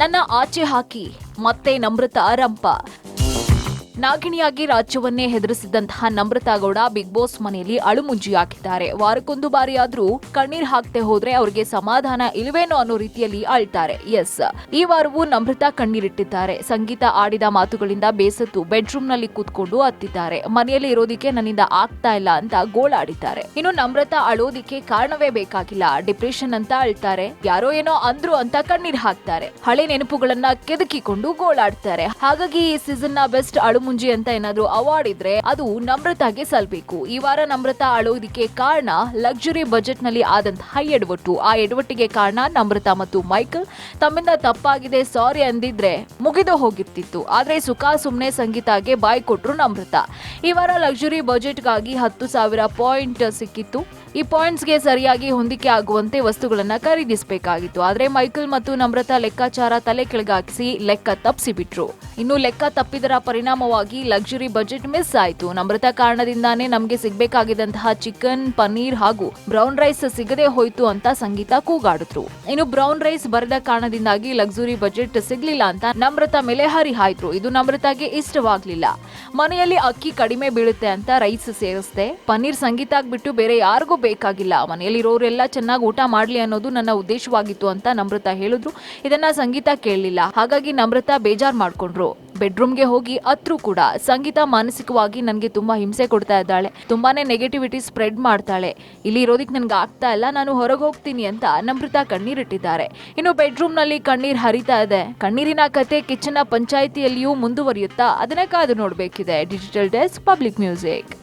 ನನ್ನ ಆಚೆ ಹಾಕಿ ಮತ್ತೆ ನಮ್ರತಾ ರಂಪ. ನಾಗಿಣಿಯಾಗಿ ರಾಜ್ಯವನ್ನೇ ಹೆದರಿಸಿದಂತಹ ನಮ್ರತಾ ಗೌಡ ಬಿಗ್ ಬಾಸ್ ಮನೆಯಲ್ಲಿ ಅಳುಮುಂಜಿಯಾಗಿದ್ದಾರೆ. ವಾರಕ್ಕೊಂದು ಬಾರಿ ಆದ್ರೂ ಕಣ್ಣೀರ್ ಹಾಕ್ತೆ ಹೋದ್ರೆ ಅವ್ರಿಗೆ ಸಮಾಧಾನ ಇಲ್ವೇನೋ ಅನ್ನೋ ರೀತಿಯಲ್ಲಿ ಅಳ್ತಾರೆ. ಎಸ್, ಈ ವಾರವೂ ನಮ್ರತಾ ಕಣ್ಣೀರಿಟ್ಟಿದ್ದಾರೆ. ಸಂಗೀತ ಆಡಿದ ಮಾತುಗಳಿಂದ ಬೇಸತ್ತು ಬೆಡ್ರೂಮ್ ನಲ್ಲಿ ಕೂತ್ಕೊಂಡು ಅತ್ತಿದ್ದಾರೆ. ಮನೆಯಲ್ಲಿ ಇರೋದಿಕ್ಕೆ ನನ್ನಿಂದ ಆಗ್ತಾ ಇಲ್ಲ ಅಂತ ಗೋಳಾಡಿದ್ದಾರೆ. ಇನ್ನು ನಮ್ರತಾ ಅಳೋದಿಕ್ಕೆ ಕಾರಣವೇ ಬೇಕಾಗಿಲ್ಲ, ಡಿಪ್ರೆಷನ್ ಅಂತ ಅಳ್ತಾರೆ. ಯಾರೋ ಏನೋ ಅಂದ್ರು ಅಂತ ಕಣ್ಣೀರ್ ಹಾಕ್ತಾರೆ. ಹಳೆ ನೆನಪುಗಳನ್ನ ಕೆದಕಿಕೊಂಡು ಗೋಳಾಡ್ತಾರೆ. ಹಾಗಾಗಿ ಈ ಸೀಸನ್ ನ ಬೆಸ್ಟ್ ಅಳುಮುಂಜಿ ಅಂತ ಏನಾದ್ರೂ ಅವಾರ್ಡ್ ಇದ್ರೆ ಅದು ನಮ್ರತಾಗೆ ಸಲ್ಬೇಕು. ಈ ವಾರ ನಮ್ರತಾ ಅಳೋದಿಕ್ಕೆ ಕಾರಣ ಲಕ್ಸುರಿ ಬಜೆಟ್ ನಲ್ಲಿ ಆದಂತಹ ಎಡವಟ್ಟು. ಆ ಎಡವಟ್ಟಿಗೆ ಕಾರಣ ನಮ್ರತಾ ಮತ್ತು ಮೈಕಲ್ ತಮ್ಮಿಂದ ತಪ್ಪಾಗಿದೆ ಸಾರಿ ಅಂದಿದ್ರೆ ಮುಗಿದು ಹೋಗಿರ್ತಿತ್ತು. ಆದ್ರೆ ಸುಖ ಸುಮ್ನೆ ಸಂಗೀತಾಗೆ ಬಾಯ್ ಕೊಟ್ರು ನಮ್ರತಾ. ಈ ವಾರ ಲಕ್ಸುರಿ ಬಜೆಟ್ಗಾಗಿ 10,000 ಪಾಯಿಂಟ್ ಸಿಕ್ಕಿತ್ತು. ಈ ಪಾಯಿಂಟ್ಸ್ಗೆ ಸರಿಯಾಗಿ ಹೊಂದಿಕೆ ಆಗುವಂತೆ ವಸ್ತುಗಳನ್ನ ಖರೀದಿಸಬೇಕಾಗಿತ್ತು. ಆದ್ರೆ ಮೈಕಲ್ ಮತ್ತು ನಮ್ರತಾ ಲೆಕ್ಕಾಚಾರ ತಲೆ ಕೆಳಗಾಕಿಸಿ ಲೆಕ್ಕ ತಪ್ಪಿಸಿಬಿಟ್ರು. ಇನ್ನು ಲೆಕ್ಕ ತಪ್ಪಿದರ ಪರಿಣಾಮವಾಗಿ ಲಕ್ಸುರಿ ಬಜೆಟ್ ಮಿಸ್ ಆಯ್ತು. ನಮ್ರತಾ ಕಾರಣದಿಂದಾನೇ ನಮ್ಗೆ ಸಿಗ್ಬೇಕಾಗಿದ್ದಂತಹ ಚಿಕನ್, ಪನ್ನೀರ್ ಹಾಗೂ ಬ್ರೌನ್ ರೈಸ್ ಸಿಗದೆ ಹೋಯ್ತು ಅಂತ ಸಂಗೀತ ಕೂಗಾಡಿದ್ರು. ಇನ್ನು ಬ್ರೌನ್ ರೈಸ್ ಬರದ ಕಾರಣದಿಂದಾಗಿ ಲಕ್ಸುರಿ ಬಜೆಟ್ ಸಿಗ್ಲಿಲ್ಲ ಅಂತ ನಮ್ರತಾ ಮೇಲೆ ಹರಿಹಾಯ್ದ್ರು. ಇದು ನಮ್ರತಾಗೆ ಇಷ್ಟವಾಗ್ಲಿಲ್ಲ. ಮನೆಯಲ್ಲಿ ಅಕ್ಕಿ ಕಡಿಮೆ ಬೀಳುತ್ತೆ ಅಂತ ರೈಸ್ ಸೇರಿಸ್ದೆ. ಪನ್ನೀರ್ ಸಂಗೀತಾಗ್ ಬಿಟ್ಟು ಬೇರೆ ಯಾರಿಗೂ ಬೇಕಾಗಿಲ್ಲ. ಮನೆಯಲ್ಲಿರೋರೆಲ್ಲ ಚೆನ್ನಾಗಿ ಊಟ ಮಾಡ್ಲಿ ಅನ್ನೋದು ನನ್ನ ಉದ್ದೇಶವಾಗಿತ್ತು ಅಂತ ನಮ್ರತಾ ಹೇಳಿದ್ರು. ಇದನ್ನ ಸಂಗೀತ ಕೇಳಲಿಲ್ಲ. ಹಾಗಾಗಿ ನಮ್ರತಾ ಬೇಜಾರ್ ಮಾಡ್ಕೊಂಡ್ರು. ಬೆಡ್ರೂಮ್ಗೆ ಹೋಗಿ ಅತ್ರು ಕೂಡ. ಸಂಗೀತ ಮಾನಸಿಕವಾಗಿ ನನ್ಗೆ ತುಂಬಾ ಹಿಂಸೆ ಕೊಡ್ತಾ ಇದ್ದಾಳೆ, ತುಂಬಾನೇ ನೆಗೆಟಿವಿಟಿ ಸ್ಪ್ರೆಡ್ ಮಾಡ್ತಾಳೆ, ಇಲ್ಲಿ ಇರೋದಿಕ್ ನನ್ಗೆ ಆಗ್ತಾ ಇಲ್ಲ, ನಾನು ಹೊರಗೆ ಹೋಗ್ತೀನಿ ಅಂತ ನಮ್ರತಾ ಕಣ್ಣೀರಿಟ್ಟಿದ್ದಾರೆ. ಇನ್ನು ಬೆಡ್ರೂಮ್ ನಲ್ಲಿ ಕಣ್ಣೀರ್ ಹರಿತಾ ಇದೆ. ಕಣ್ಣೀರಿನ ಕತೆ ಕಿಚ್ಚನ ಪಂಚಾಯಿತಿಯಲ್ಲಿಯೂ ಮುಂದುವರಿಯುತ್ತಾ ಅದನ್ನ ಕಾದು ನೋಡ್ಬೇಕಿದೆ. Digital desk, Public music.